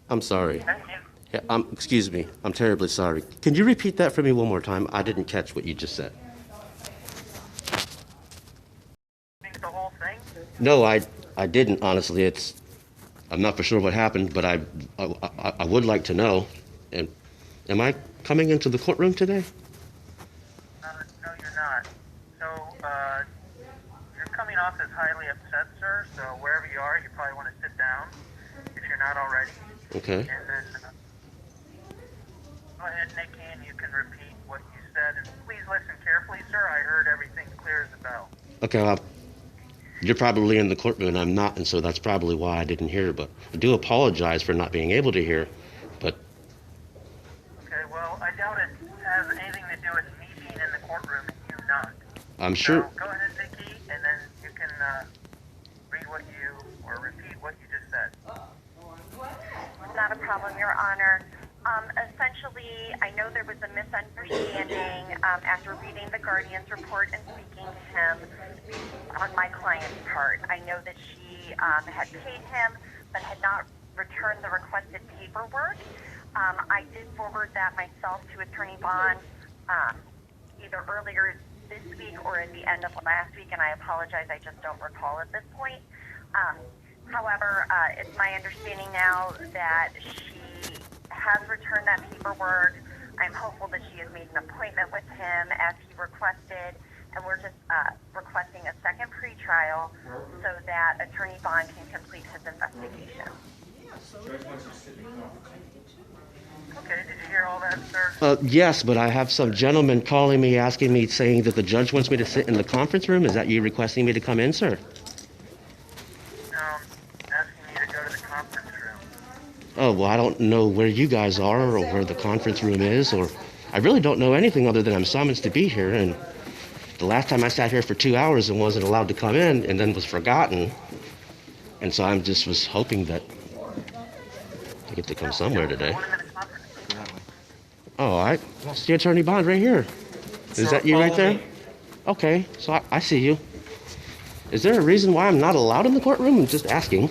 I'm sorry. Yeah, excuse me. I'm terribly sorry. Can you repeat that for me one more time? I didn't catch what you just said. The whole thing? No, I didn't, honestly. I'm not for sure what happened, but I would like to know. And am I coming into the courtroom today? No, you're not. So, you're coming off as highly upset, sir, so wherever you are, you probably want to sit down, if you're not already. Okay. And then, go ahead, Nikki, and you can repeat what you said, and please listen carefully, sir. I heard everything clear as a bell. Okay, well, you're probably in the courtroom and I'm not, and so that's probably why I didn't hear, but I do apologize for not being able to hear, but... Okay, well, I doubt it has anything to do with me being in the courtroom and you not. I'm sure... So, go ahead, Nikki, and then you can, read what you, or repeat what you just said. Not a problem, Your Honor. Essentially, I know there was a misunderstanding after reading the guardian's report and speaking to him on my client's part. I know that she had paid him but had not returned the requested paperwork. I did forward that myself to Attorney Bond either earlier this week or at the end of last week, and I apologize, I just don't recall at this point. However, it's my understanding now that she has returned that paperwork. I'm hopeful that she has made an appointment with him as he requested, and we're just requesting a second pretrial so that Attorney Bond can complete his investigation. Okay, did you hear all that, sir? Yes, but I have some gentleman calling me, asking me, saying that the judge wants me to sit in the conference room. Is that you requesting me to come in, sir? Asking you to go to the conference room. Oh, well, I don't know where you guys are or where the conference room is, or I really don't know anything other than I'm summoned to be here, and the last time I sat here for 2 hours and wasn't allowed to come in and then was forgotten, and so I just was hoping that I get to come somewhere today. Oh, I see Attorney Bond right here. Is that you right there? Okay, so I see you. Is there a reason why I'm not allowed in the courtroom? I'm just asking.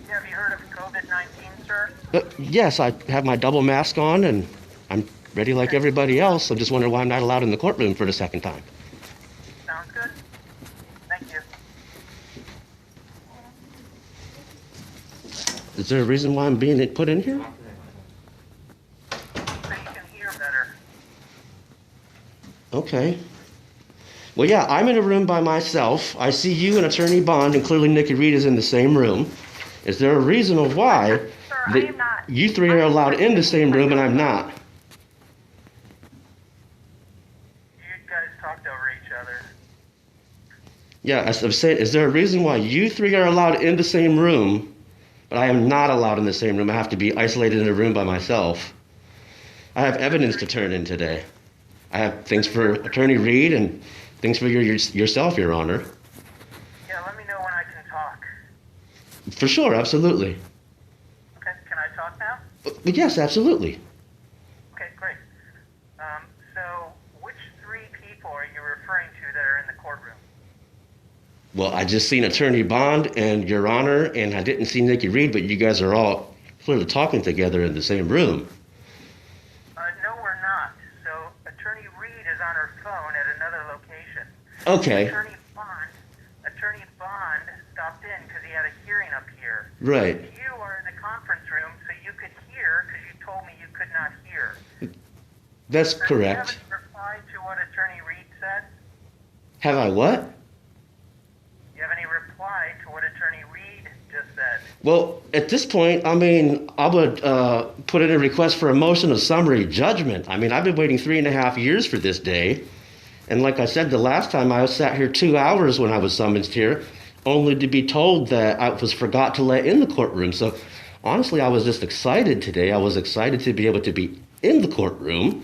Have you heard of COVID-19, sir? Yes, I have my double mask on and I'm ready like everybody else. I'm just wondering why I'm not allowed in the courtroom for the second time. Sounds good. Thank you. Is there a reason why I'm being put in here? So you can hear better. Okay. Well, yeah, I'm in a room by myself. I see you and Attorney Bond, and clearly Nikki Reed is in the same room. Is there a reason of why that you three are allowed in the same room and I'm not? You guys talked over each other. Yeah, as I'm saying, is there a reason why you three are allowed in the same room, but I am not allowed in the same room? I have to be isolated in a room by myself. I have evidence to turn in today. I have things for Attorney Reed and things for yourself, Your Honor. Yeah, let me know when I can talk. For sure, absolutely. Okay, can I talk now? Yes, absolutely. Okay, great. So which three people are you referring to that are in the courtroom? Well, I just seen Attorney Bond and Your Honor, and I didn't see Nikki Reed, but you guys are all clearly talking together in the same room. No, we're not. So Attorney Reed is on her phone at another location. Okay. Attorney Bond stopped in because he had a hearing up here. Right. You are in the conference room so you could hear because you told me you could not hear. That's So correct. Do you have any reply to what Attorney Reed said? Have I what? Do you have any reply to what Attorney Reed just said? Well, at this point, I mean, I would put in a request for a motion of summary judgment. I mean, I've been waiting 3.5 years for this day. And like I said, the last time I sat here 2 hours when I was summoned here, only to be told that I was forgot to let in the courtroom. So honestly, I was just excited today. I was excited to be able to be in the courtroom.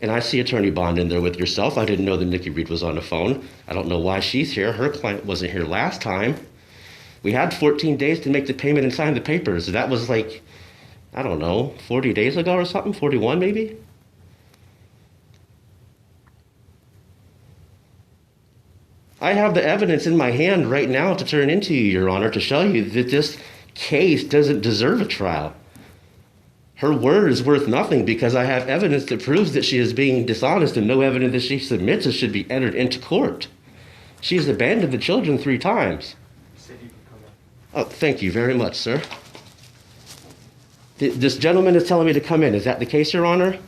And I see Attorney Bond in there with yourself. I didn't know that Nikki Reed was on the phone. I don't know why she's here. Her client wasn't here last time. We had 14 days to make the payment and sign the papers. That was like I don't know, 40 days ago or something, 41 maybe? I have the evidence in my hand right now to turn into you, Your Honor, to show you that this case doesn't deserve a trial. Her word is worth nothing because I have evidence that proves that she is being dishonest, and no evidence that she submits should be entered into court. She's abandoned the children 3 times. Oh, thank you very much, sir. This gentleman is telling me to come in. Is that the case, Your Honor?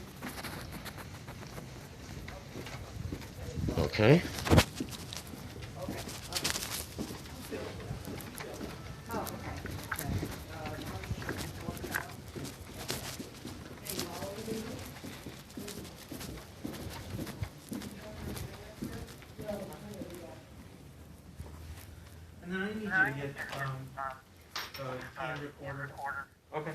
Okay. And then I need you to get the hand recorder. Okay.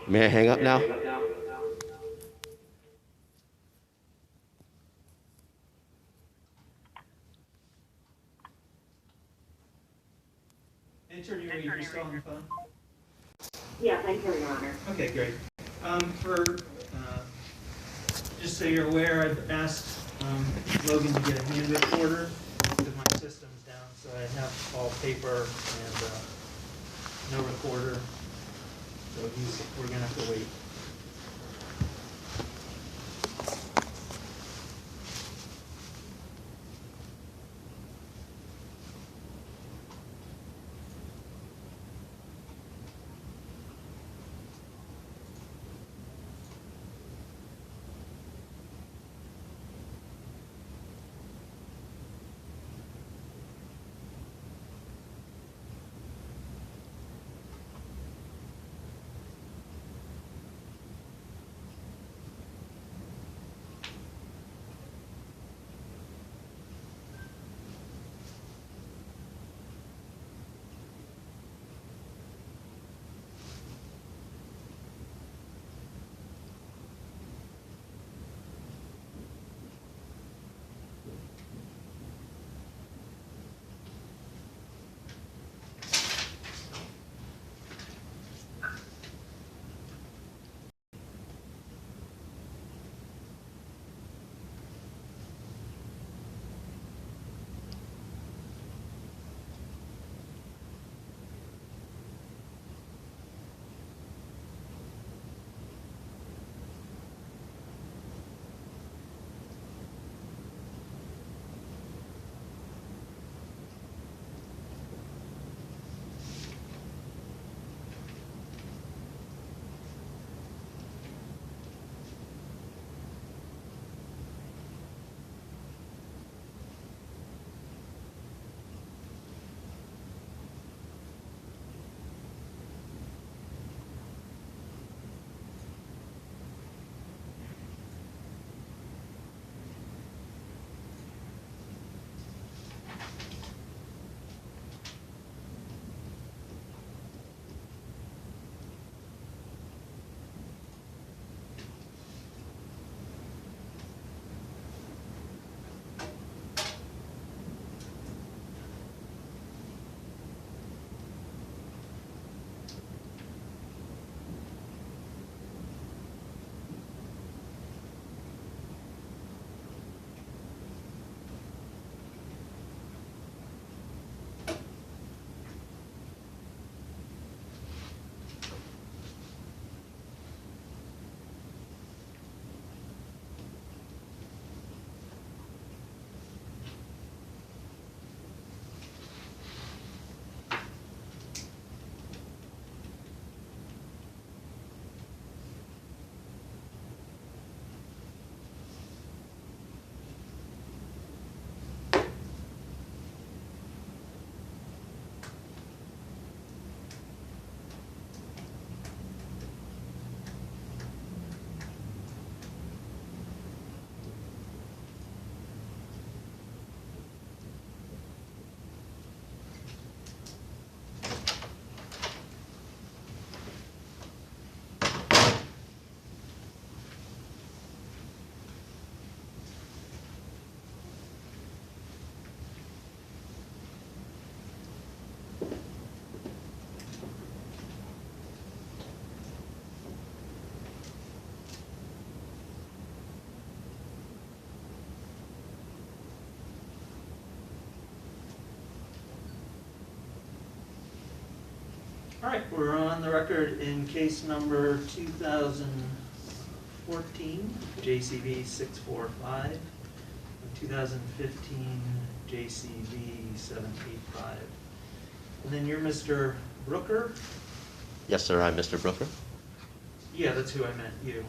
May I hang up now? Attorney, are you still on the phone? Yes, I'm here, Your Honor. Okay, great. Just so you're aware, I've asked Logan to get a hand recorder because my system's down, so I have all paper and no recorder. So we're gonna have to wait. All right, we're on the record in case number 2014, JCV 645, and 2015, JCV 785. And then you're Mr. Brooker? Yes, sir. I'm Mr. Brooker. Yeah, that's who I meant, you. You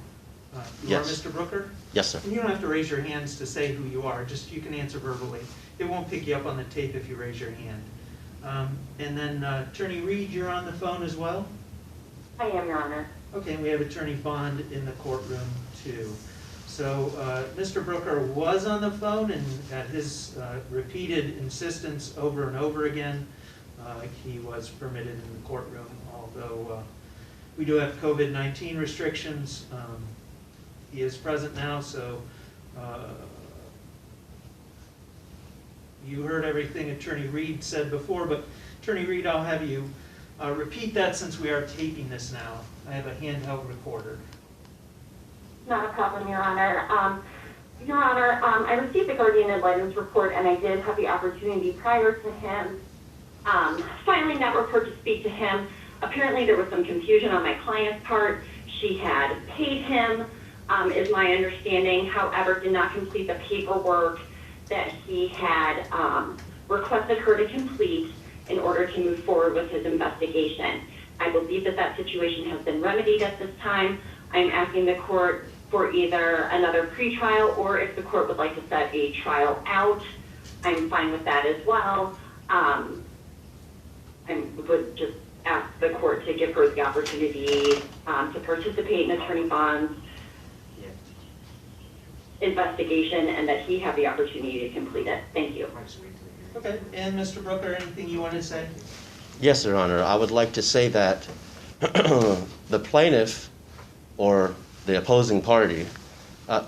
Yes. are Mr. Brooker? Yes, sir. And you don't have to raise your hands to say who you are, just you can answer verbally. It won't pick you up on the tape if you raise your hand. And then Attorney Reed, you're on the phone as well? I am, Your Honor. Okay, and we have Attorney Bond in the courtroom too. So Mr. Brooker was on the phone, and at his repeated insistence over and over again, he was permitted in the courtroom, although we do have COVID-19 restrictions. He is present now, so you heard everything Attorney Reed said before, but Attorney Reed, I'll have you repeat that since we are taping this now. I have a handheld recorder. Not a problem, Your Honor. Your Honor, I received the guardian ad litem's report, and I did have the opportunity prior to him filing that report to speak to him. Apparently there was some confusion on my client's part. She had paid him, is my understanding, however, did not complete the paperwork that he had requested her to complete in order to move forward with his investigation. I believe that that situation has been remedied at this time. I'm asking the court for either another pretrial, or if the court would like to set a trial out, I'm fine with that as well. I would just ask the court to give her the opportunity to participate in Attorney Bond's investigation, and that he have the opportunity to complete it. Thank you. Okay, and Mr. Brooker, anything you want to say? Yes, Your Honor. I would like to say that the plaintiff, or the opposing party,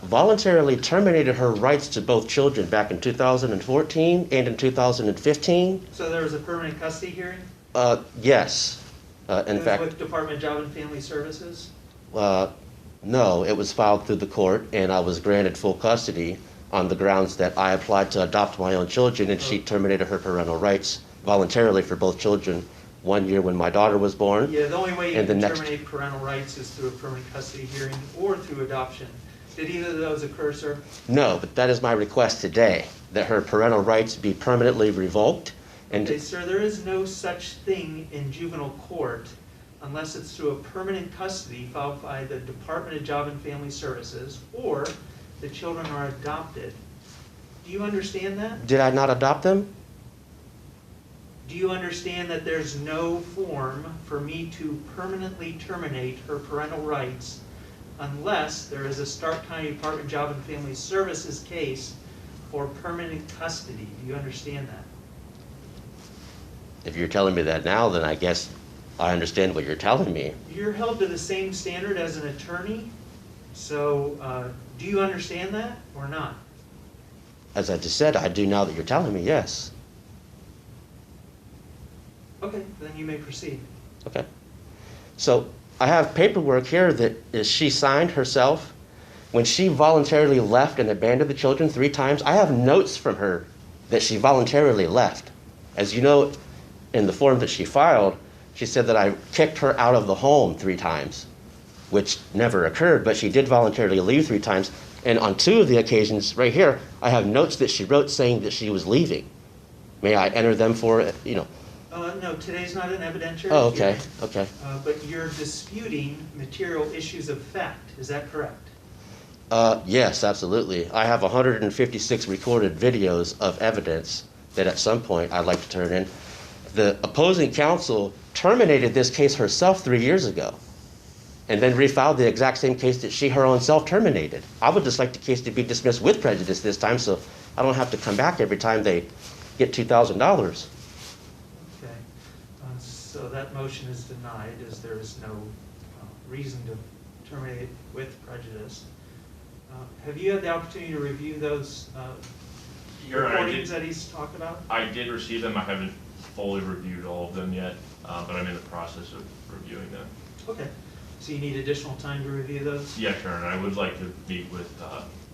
voluntarily terminated her rights to both children back in 2014 and in 2015. So there was a permanent custody hearing? Yes. In fact, with Department of Job and Family Services? no, it was filed through the court, and I was granted full custody on the grounds that I applied to adopt my own children, and she terminated her parental rights voluntarily for both children, 1 year when my daughter was born. Yeah, the only way you and can the next- terminate parental rights is through a permanent custody hearing or through adoption. Did either of those occur, sir? No, but that is my request today, that her parental rights be permanently revoked. And Okay, sir, there is no such thing in juvenile court unless it's through a permanent custody filed by the Department of Job and Family Services, or the children are adopted. Do you understand that? did I not adopt them? Do you understand that there's no form for me to permanently terminate her parental rights unless there is a Stark County Department of Job and Family Services case for permanent custody? Do you understand that? If you're telling me that now, then I guess I understand what you're telling me. You're held to the same standard as an attorney, so do you understand that or not? As I just said, I do now that you're telling me, yes. Okay, then you may proceed. Okay. So I have paperwork here that she signed herself when she voluntarily left and abandoned the children 3 times. I have notes from her that she voluntarily left. As you know, in the form that she filed, she said that I kicked her out of the home 3 times, which never occurred, but she did voluntarily leave 3 times. And on 2 of the occasions, right here, I have notes that she wrote saying that she was leaving. May I enter them for, No, today's not an evidentiary. Oh, okay, hearing, okay. But you're disputing material issues of fact. Is that correct? Yes, absolutely. I have 156 recorded videos of evidence that at some point I'd like to turn in. The opposing counsel terminated this case herself 3 years ago, and then refiled the exact same case that she her own self terminated. I would just like the case to be dismissed with prejudice this time, so I don't have to come back every time they get $2,000. Okay. So that motion is denied as there is no reason to terminate it with prejudice. Have you had the opportunity to review those recordings that he's talked about? I did receive them. I haven't fully reviewed all of them yet, but I'm in the process of reviewing them. Okay. So you need additional time to review those? Yeah, sure. And I would like to meet with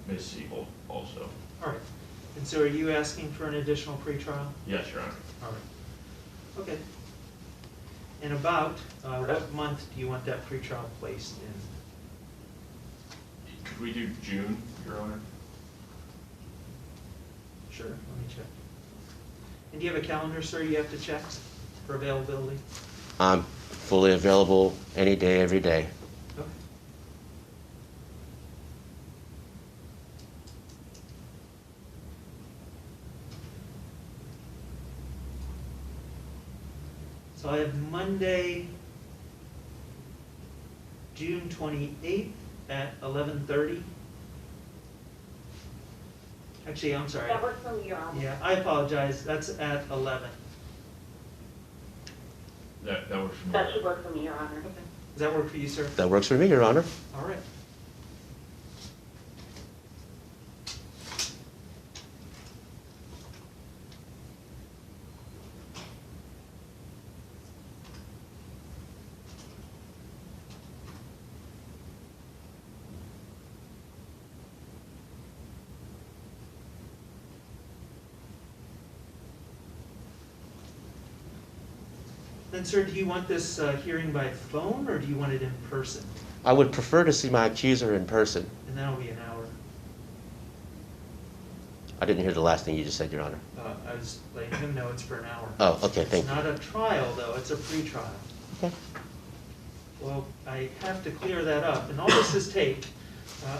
Ms. Siegel also. All right. And so are you asking for an additional pretrial? Yes, Your Honor. All right. Okay. And about, what month do you want that pretrial placed in? Could we do June, Your Honor? Sure, let me check. And do you have a calendar, sir, you have to check for availability? I'm fully available any day, every day. Okay. So I have Monday, June 28th at 11:30. Actually, I'm sorry. That works for me, Your Honor. Yeah, I apologize. That's at 11. That works for me. That should work for me, Your Honor. Okay. Does that work for you, sir? That works for me, Your Honor. All right. Then, sir, do you want this hearing by phone, or do you want it in person? I would prefer to see my accuser in person. And that'll be an hour. I didn't hear the last thing you just said, Your Honor. I was letting him know it's for an hour. Oh, okay, thank you. It's not a trial, though, it's a pre-trial. Okay. Well, I have to clear that up, and all this is taped.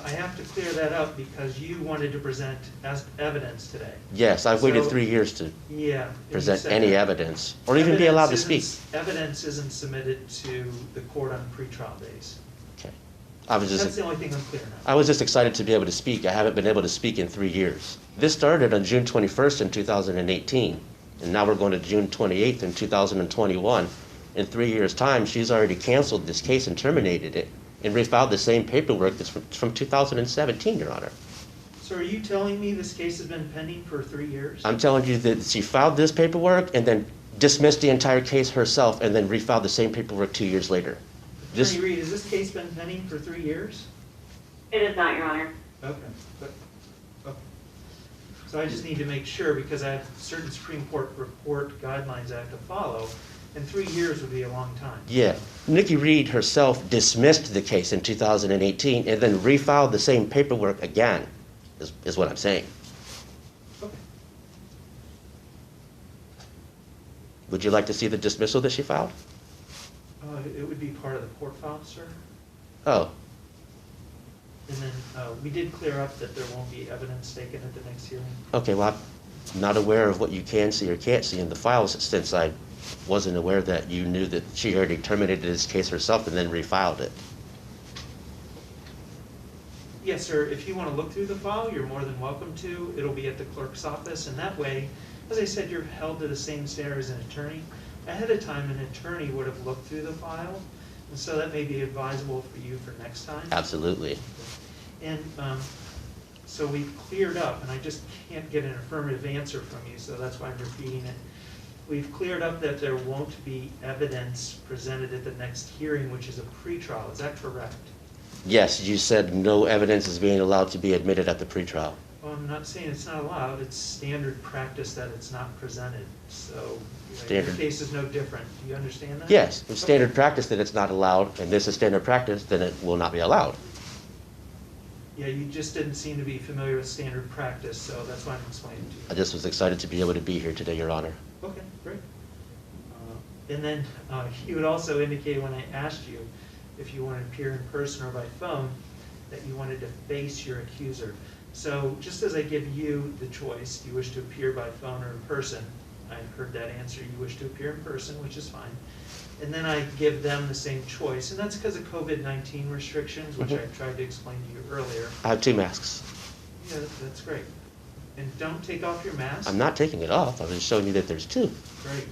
I have to clear that up because you wanted to present as evidence today. Yes, I've waited So- 3 years to Yeah. and you present said any that. evidence, or even be allowed to speak. Evidence isn't submitted to the court on pre-trial days. Okay. I was That's just, the only thing I'm clear now. I was just excited to be able to speak. I haven't been able to speak in 3 years. This started on June 21st in 2018, and now we're going to June 28th in 2021. In 3 years' time, she's already canceled this case and terminated it, and refiled the same paperwork that's from 2017, Your Honor. So are you telling me this case has been pending for 3 years? I'm telling you that she filed this paperwork and then dismissed the entire case herself and then refiled the same paperwork 2 years later. This, Attorney Reed, has this case been pending for 3 years? It is not, Your Honor. Okay. Okay. So I just need to make sure, because I have certain Supreme Court report guidelines I have to follow, and 3 years would be a long time. yeah, Nikki Reed herself dismissed the case in 2018 and then refiled the same paperwork again, is what I'm saying. Okay. Would you like to see the dismissal that she filed? It would be part of the court file, sir. Oh, And then we did clear up that there won't be evidence taken at the next hearing. okay, well, I'm not aware of what you can see or can't see in the files since I wasn't aware that you knew that she already terminated this case herself and then refiled it. Yes, sir, if you want to look through the file, you're more than welcome to. It'll be at the clerk's office, and that way, as I said, you're held to the same standard as an attorney. Ahead of time, an attorney would have looked through the file, and so that may be advisable for you for next time. Absolutely. And so we've cleared up, and I just can't get an affirmative answer from you, so that's why I'm repeating it. We've cleared up that there won't be evidence presented at the next hearing, which is a pretrial. Is that correct? Yes, you said no evidence is being allowed to be admitted at the pretrial. Well, I'm not saying it's not allowed. It's standard practice that it's not presented. So your Standard. case is no different. Do you understand that? Yes, it's standard Okay. practice that it's not allowed, and this is standard practice, then it will not be allowed. Yeah, you just didn't seem to be familiar with standard practice, so that's why I'm explaining to you. I just was excited to be able to be here today, Your Honor. Okay, great. And then you would also indicate when I asked you if you wanted to appear in person or by phone, that you wanted to face your accuser. So just as I give you the choice, do you wish to appear by phone or in person? I heard that answer, you wish to appear in person, which is fine. And then I give them the same choice, and that's because of COVID-19 restrictions, which I tried to explain to you earlier. I have 2 masks. Yeah, that's great. And don't take off your mask. I'm not taking it off, I was just showing you that there's 2. Great.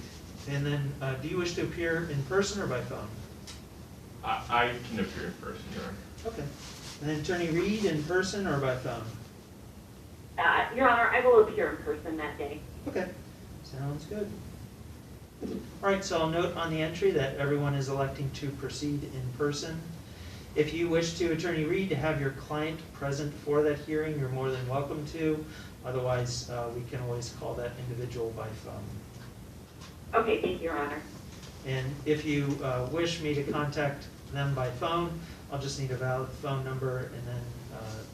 And then, do you wish to appear in person or by phone? I can appear in person, Your Honor. Okay. And then Attorney Reed, in person or by phone? Your Honor, I will appear in person that day. Okay. Sounds good. All right, so I'll note on the entry that everyone is electing to proceed in person. If you wish to, Attorney Reed, to have your client present for that hearing, you're more than welcome to. Otherwise, we can always call that individual by phone. Okay, thank you, Your Honor. And if you wish me to contact them by phone, I'll just need a valid phone number and then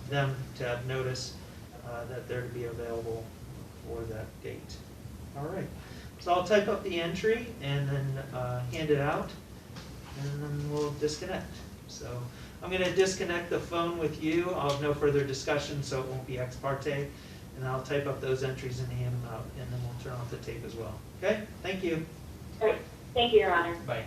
them to have notice that they're to be available for that date. All right. So I'll type up the entry and then hand it out, and then we'll disconnect. So I'm going to disconnect the phone with you. I'll have no further discussion, so it won't be ex parte. And I'll type up those entries and hand them out, and then we'll turn off the tape as well. Okay? Thank you. All right. Thank you, Your Honor. Bye.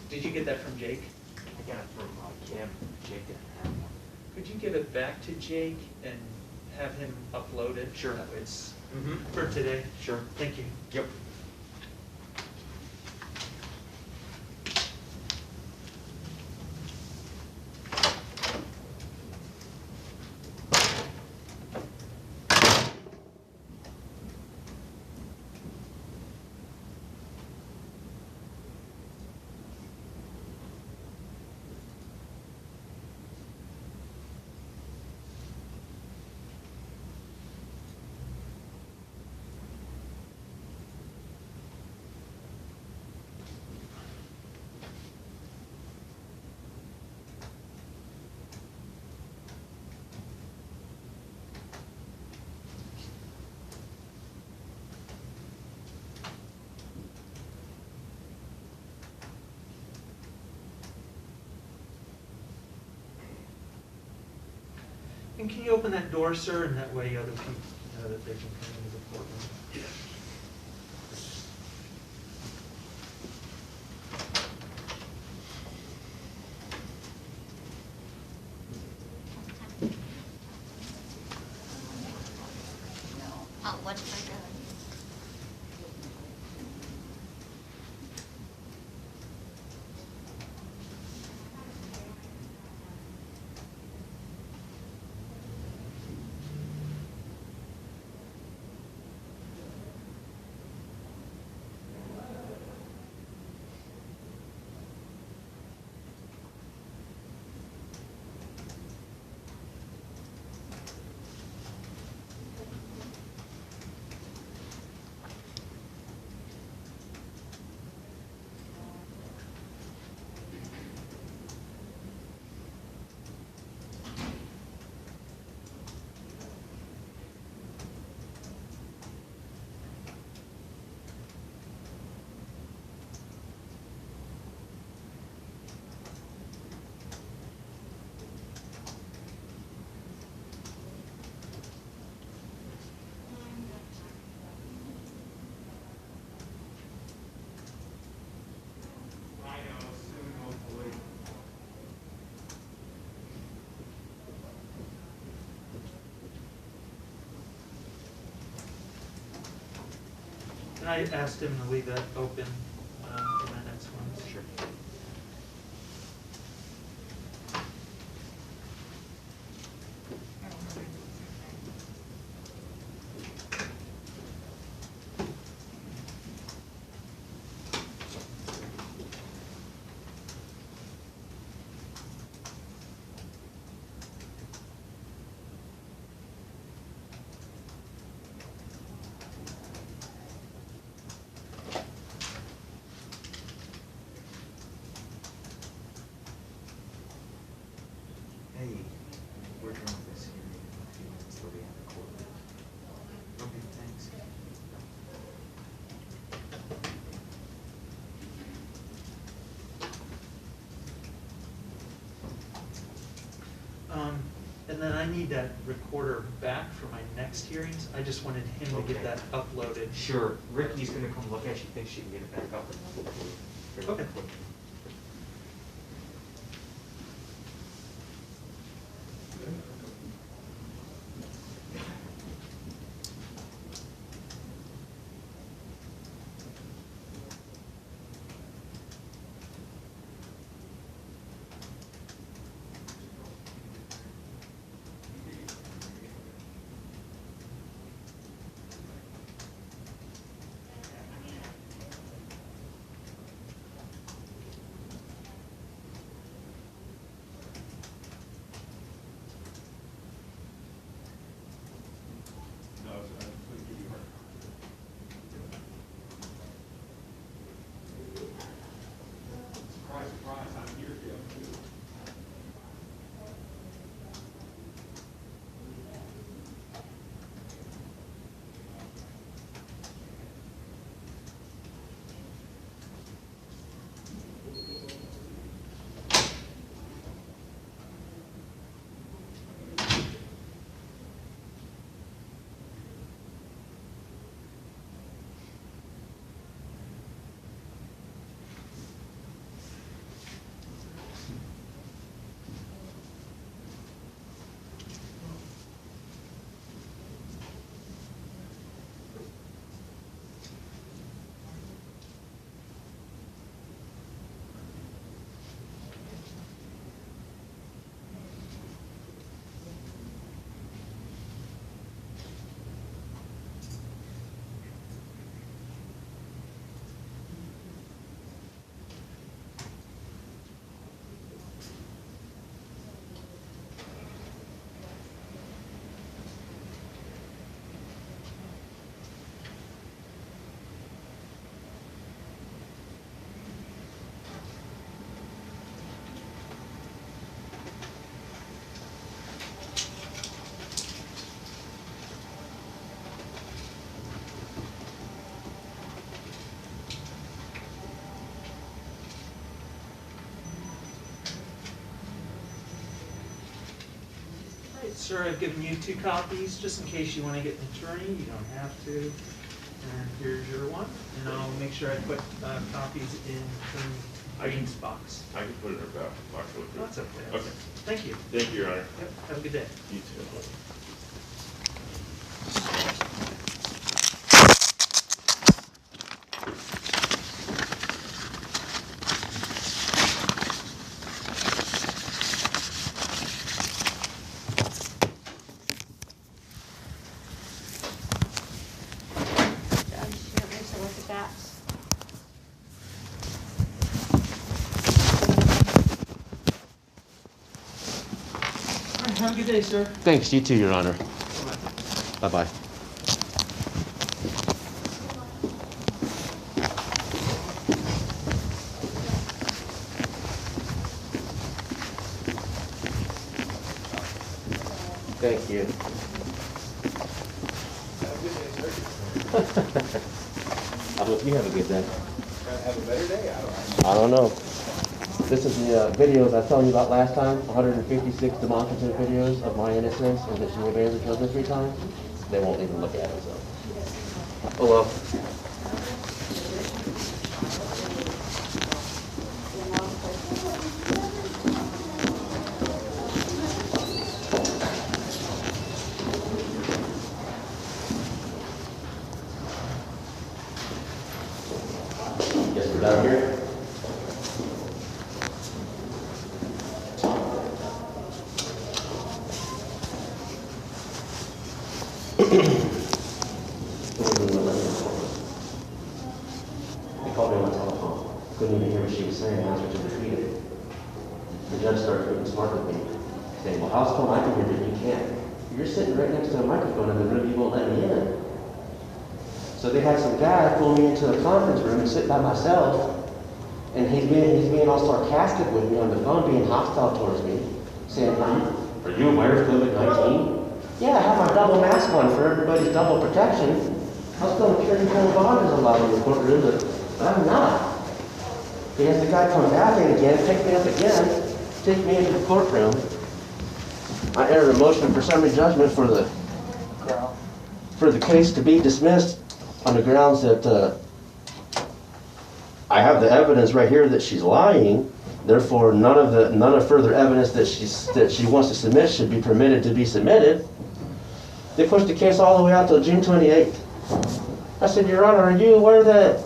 Did you get that from Jake? I got it from Kim. Jake didn't have one. Could you give it back to Jake and have him upload it? Sure. That way it's for today. Sure. Thank you. Yep. And can you open that door, sir, and that way other people know that they can come into the courtroom? Oh, what did I do? And I asked him to leave that open for my next one. Sure. Hey, we're done with this hearing in a few minutes, they'll be out of court. Okay, thanks. And then I need that recorder back for my next hearings. I just wanted him to get Okay. that uploaded. Sure, Ricky's gonna come look at it, she thinks she can get it back up. Okay. Sir, I've given you 2 copies, just in case you want to get an attorney, you don't have to. And here's your one, and I'll make sure I put copies in Attorney's box. I can put it in her back box. Oh, that's okay. Okay. Thank you. Thank you, Your Honor. Yep, have a good day. You too. All right, have a good day, sir. Thanks, you too, Your Honor. Bye-bye. Bye-bye. Thank you. I hope you have a good day. Have a better day? I don't know. This is the videos I was telling you about last time, 156 demonstrative videos of my innocence and that she obeyed the children 3 times. They won't even look at it, so. Oh well. Guess we're done here. They called me on my telephone. Couldn't even hear what she was saying. That's what she repeated. The judge started getting smart with me, saying, well, how's come I can hear but you can't? You're sitting right next to a microphone in the room, you won't let me in. So they had some guy pull me into a conference room and sit by myself, and he's being all sarcastic with me on the phone, being hostile towards me, saying, are you aware of COVID-19? Yeah, I have my double mask on for everybody's double protection. I was going to carry home bond is allowed in the courtroom, but I'm not. Because the guy comes back in again, pick me up again, take me into the courtroom. I entered a motion for summary judgment for the case to be dismissed on the grounds that I have the evidence right here that she's lying. Therefore, none of further evidence that she wants to submit should be permitted to be submitted. They pushed the case all the way out till June 28th. I said, Your Honor, are you aware that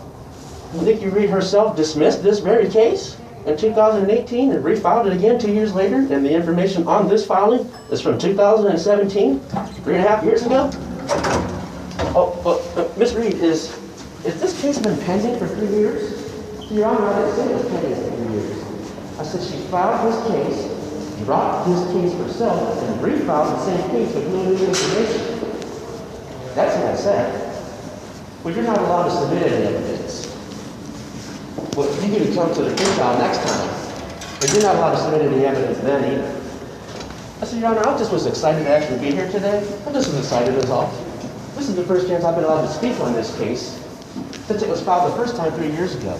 Nikki Reed herself dismissed this very case in 2018 and refiled it again 2 years later? And the information on this filing is from 2017, 3.5 years ago? Oh, well, Ms. Reed, is this case been pending for 3 years? Your Honor, I didn't say it was pending for 3 years. I said she filed this case, dropped this case herself, and refiled the same case with no new information. That's what I said. Well, you're not allowed to submit any evidence. Well, you get to come to the pre-trial next time, but you're not allowed to submit any evidence then either. I said, Your Honor, I just was excited to actually be here today. I just was excited as all. This is the first chance I've been allowed to speak on this case since it was filed the first time 3 years ago.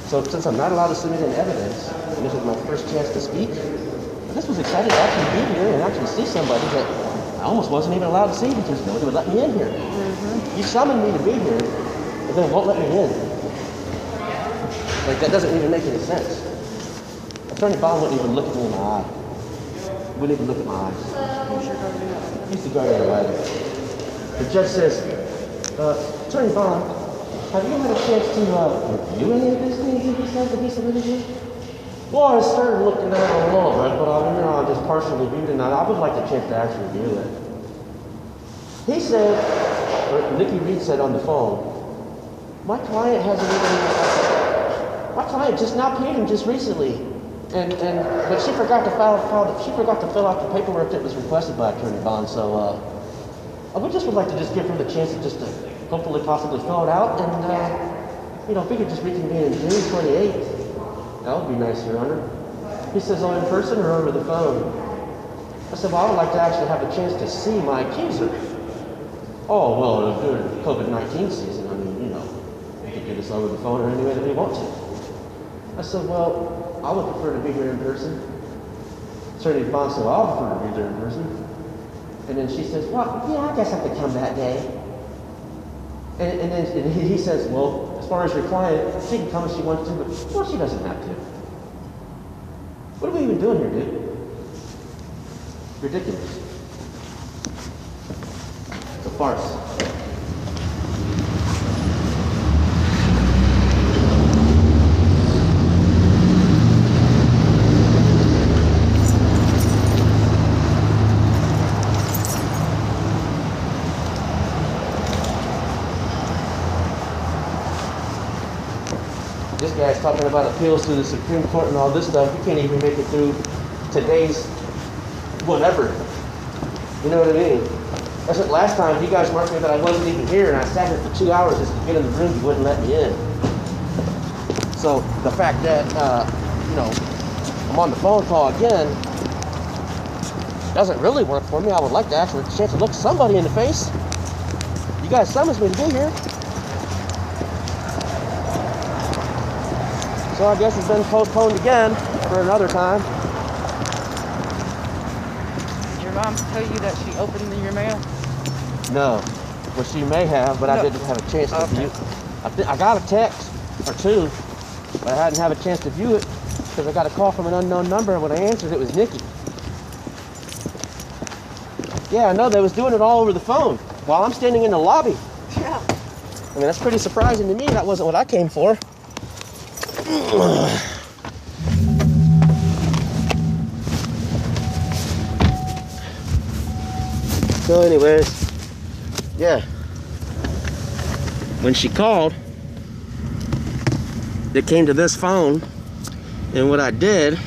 So since I'm not allowed to submit any evidence, and this was my first chance to speak, I just was excited to actually be here and actually see somebody that I almost wasn't even allowed to see because nobody would let me in here. You summoned me to be here, and then won't let me in. Like, that doesn't even make any sense. Attorney Bond wouldn't even look at me in my eye. Wouldn't even look at my eyes. He's the guardian ad litem. The judge says, Attorney Bond, have you had a chance to review any of these things that he said that he submitted to you? Well, I started looking at it a little bit, but I just partially reviewed it, and I would like the chance to actually review it. He said, or Nikki Reed said on the phone, my client hasn't even, my client just now paid him just recently, but she forgot to fill out the paperwork that was requested by Attorney Bond, so we just would like to just give her the chance to just hopefully possibly fill it out, and if we could just reconvene in June 28th, that would be nice, Your Honor. He says, oh, in person or over the phone? I said, well, I would like to actually have a chance to see my accuser. Oh, well, during COVID-19 season, we could do this over the phone or any way that we want to. I said, well, I would prefer to be here in person. Attorney Bond said, well, I'll prefer to be there in person. And then she says, well, yeah, I guess I could come that day. And then he says, well, as far as your client, she can come if she wants to, but well, she doesn't have to. What are we even doing here, dude? Ridiculous. It's a farce. This guy's talking about appeals to the Supreme Court and all this stuff. He can't even make it through today's whatever. You know what I mean? That's what last time you guys marked me that I wasn't even here, and I sat here for 2 hours just to get in the room. You wouldn't let me in. So the fact that you know, I'm on the phone call again doesn't really work for me. I would like to actually get a chance to look somebody in the face. You guys summoned me to be here. So I guess it's been postponed again for another time. Did your mom tell you that she opened your mail? No. Well, she may have, but I didn't have a chance to view it. I got a text or two, but I hadn't had a chance to view it because I got a call from an unknown number, and when I answered, it was Nikki. Yeah, I know. They was doing it all over the phone while I'm standing in the lobby. Yeah. I mean, that's pretty surprising to me. That wasn't what I came for. So anyways, yeah, when she called, it came to this phone, and what I did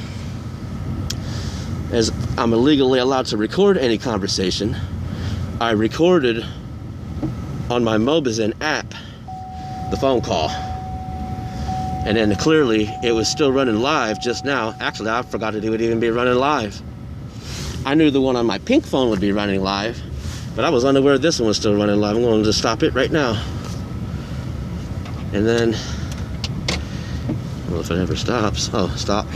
is, I'm illegally allowed to record any conversation. I recorded on my Mobizen app the phone call. And then clearly it was still running live just now. Actually, I forgot that it would even be running live. I knew the one on my pink phone would be running live, but I was unaware this one was still running live. I'm going to stop it right now. And then, I don't know if it ever stops. Oh, stop here.